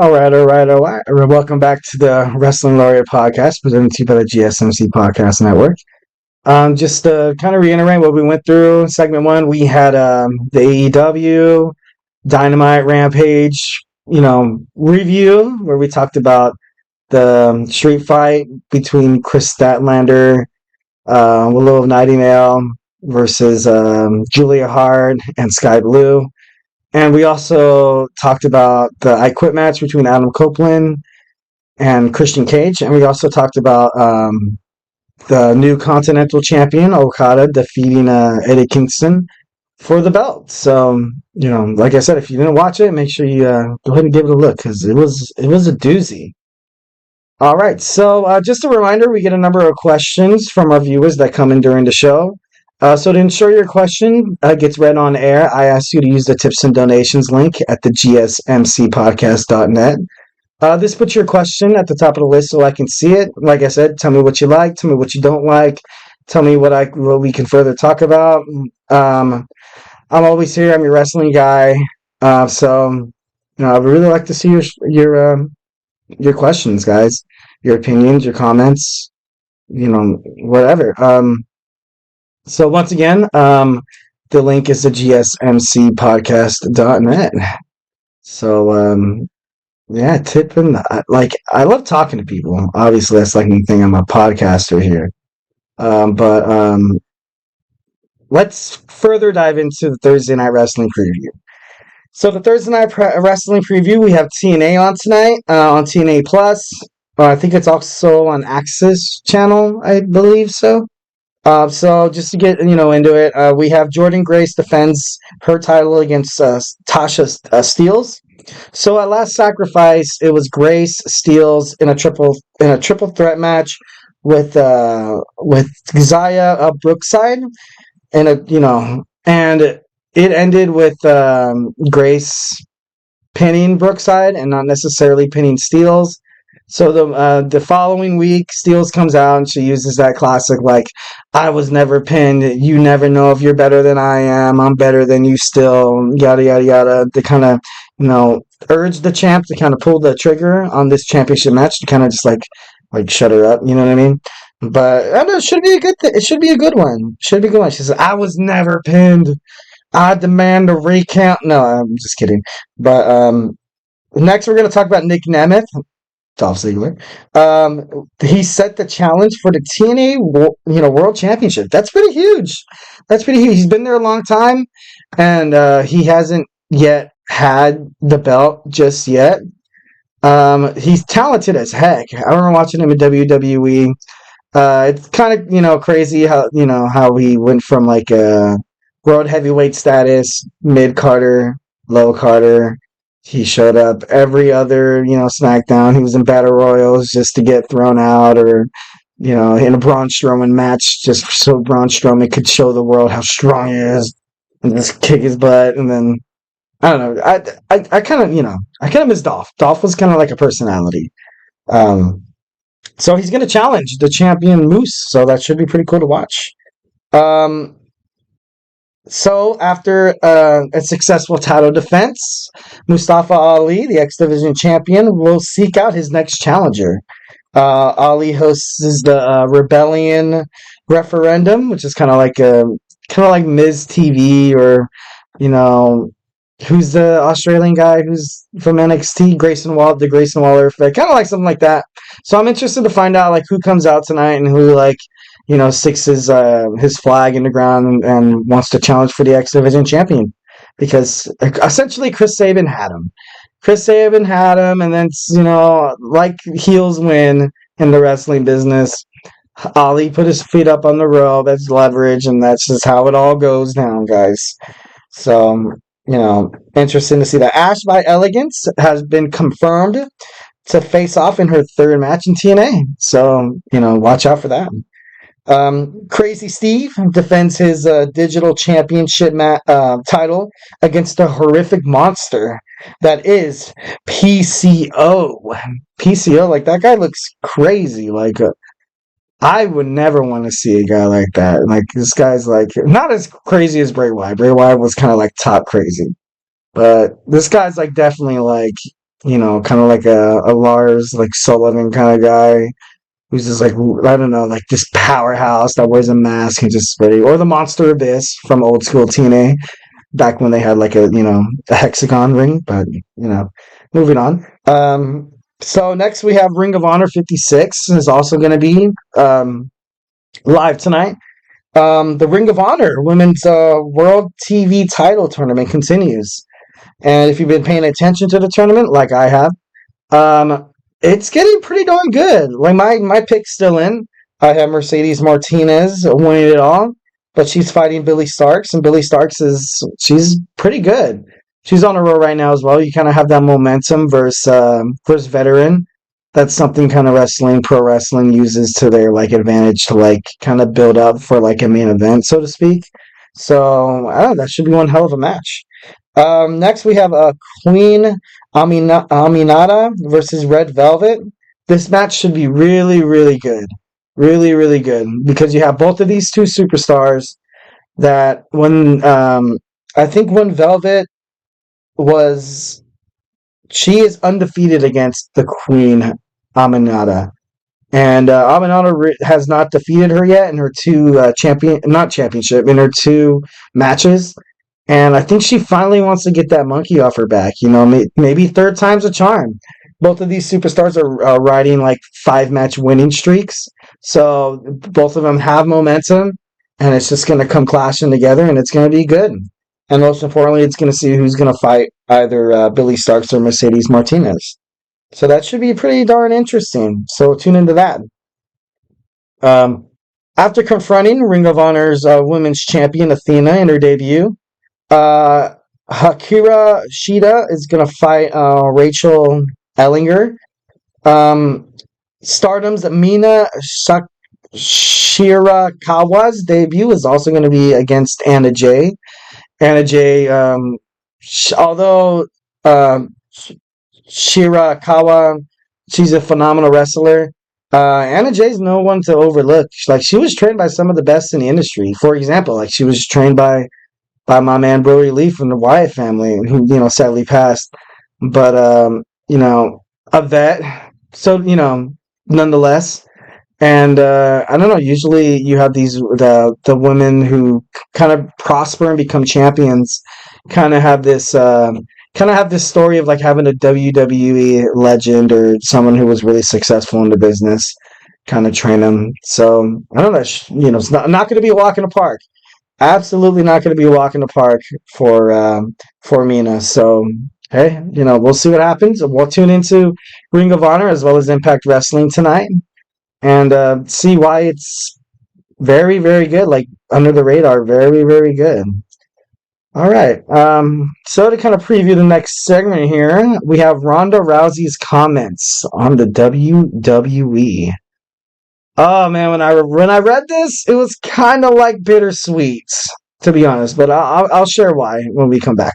All right. Welcome back to the Wrestling Laureate podcast presented to you by the GSMC Podcast Network. Just to kind of reiterate what we went through, segment one, we had the AEW Dynamite Rampage, review where we talked about the street fight between Chris Statlander, Willow of Nightingale versus Julia Hart and Sky Blue. And we also talked about the I Quit match between Adam Copeland and Christian Cage. And we also talked about the new Continental Champion, Okada, defeating Eddie Kingston for the belt. So, like I said, if you didn't watch it, make sure you go ahead and give it a look because it was a doozy. All right, so just a reminder, we get a number of questions from our viewers that come in during the show. So to ensure your question gets read on air, I ask you to use the tips and donations link at the gsmcpodcast.net. This puts your question at the top of the list so I can see it. Like I said, tell me what you like, tell me what you don't like, tell me what we can further talk about. I'm always here. I'm your wrestling guy. So I would really like to see your questions, guys, your opinions, your comments, whatever. So once again, the link is the gsmcpodcast.net. So, yeah, I love talking to people. Obviously, that's like me thing. I'm a podcaster here. But let's further dive into the Thursday Night Wrestling preview. So the Thursday Night Wrestling preview, we have TNA on tonight, on TNA Plus. I think it's also on Access channel, I believe so. So just to get into it, we have Jordynne Grace defends her title against Tasha Steelz. So at Last Sacrifice, it was Grace Steelz in a triple threat match with Xia Brookside, and and it ended with Grace pinning Brookside and not necessarily pinning Steelz. So the following week, Steelz comes out and she uses that classic, I was never pinned, you never know if you're better than I am, I'm better than you still, yada, yada, yada, to kind of, urge the champ to kind of pull the trigger on this championship match to kind of just, shut her up, you know what I mean? But, I don't know, it should be a good it should be a good one. Should be a good one. She says, I was never pinned, I demand a recount. No, I'm just kidding. But, next we're going to talk about Nick Nemeth. Dolph Ziggler. He set the challenge for the TNA, World Championship. That's pretty huge. He's been there a long time, and he hasn't yet had the belt just yet. He's talented as heck. I remember watching him in WWE. It's kind of crazy how he went from world heavyweight status, mid Carter, low Carter. He showed up every other, SmackDown. He was in Battle Royals just to get thrown out or, in a Braun Strowman match just so Braun Strowman could show the world how strong he is and just kick his butt. And then, I don't know. I kind of miss Dolph. Dolph was kind of like a personality. So he's going to challenge the champion Moose. So that should be pretty cool to watch. So, after a successful title defense, Mustafa Ali, the X Division champion, will seek out his next challenger. Ali hosts the Rebellion referendum, which is kind of like Miz TV, or who's the Australian guy who's from NXT, the Grayson Waller effect, kind of like something like that. So I'm interested to find out who comes out tonight and who sticks his flag in the ground and wants to challenge for the X Division champion, because essentially Chris Sabin had him. And then heels win in the wrestling business. Ali put his feet up on the rope. That's leverage, and that's just how it all goes down, guys. So interesting to see that. Ash by Elegance has been confirmed to face off in her third match in TNA. So watch out for that. Crazy Steve defends his digital championship title against a horrific monster that is PCO. PCO, that guy looks crazy. I would never want to see a guy like that. This guy's not as crazy as Bray Wyatt. Bray Wyatt was kind of top crazy, but this guy's definitely kind of like a Lars, like Sullivan kind of guy who's just like, I don't know, like this powerhouse that wears a mask and just ready, or the Monster Abyss from old school TNA back when they had like a hexagon ring. But moving on. So next we have Ring of Honor 56 is also going to be live tonight. The Ring of Honor Women's World TV Title Tournament continues, and if you've been paying attention to the tournament, like I have, it's getting pretty darn good. Like my pick's still in. I have Mercedes Martinez winning it all, but she's fighting Billy Starks, and Billy Starks she's pretty good. She's on a roll right now as well. You kind of have that momentum versus veteran. That's something kind of pro wrestling uses to their like advantage to like kind of build up for like a main event, so to speak. So I don't know, that should be one hell of a match. Next we have Queen Aminata versus Red Velvet. This match should be really, really good. Really, really good. Because you have both of these two superstars that I think when Velvet was she is undefeated against the Queen Aminata. And Aminata has not defeated her yet in her two not championship, in her two matches. And I think she finally wants to get that monkey off her back. Maybe third time's a charm. Both of these superstars are riding like 5-match winning streaks. So both of them have momentum, and it's just going to come clashing together, and it's going to be good. And most importantly, it's going to see who's going to fight either Billy Starks or Mercedes Martinez. So that should be pretty darn interesting. So tune into that. After confronting Ring of Honor's women's champion Athena in her debut, Hakira Shida is going to fight Rachel Ellinger. Stardom's Mina Shirakawa's debut is also going to be against Anna Jay. Anna Jay, although Shirakawa, she's a phenomenal wrestler. Anna Jay's no one to overlook. Like, she was trained by some of the best in the industry. For example, like she was trained by my man Brody Lee from the Wyatt family, who sadly passed. But a vet. So nonetheless. And I don't know. Usually, you have the women who kind of prosper and become champions. Kind of have this story of like having a WWE legend or someone who was really successful in the business kind of train them. So I don't know. It's not going to be a walk in the park. Absolutely not going to be a walk in the park for Mina. So hey, we'll see what happens. We'll tune into Ring of Honor as well as Impact Wrestling tonight, and see why it's very, very good. Like under the radar, very, very good. All right. So to kind of preview the next segment here, we have Ronda Rousey's comments on the WWE. Oh man, when I read this, it was kind of like bittersweet, to be honest. But I'll share why when we come back.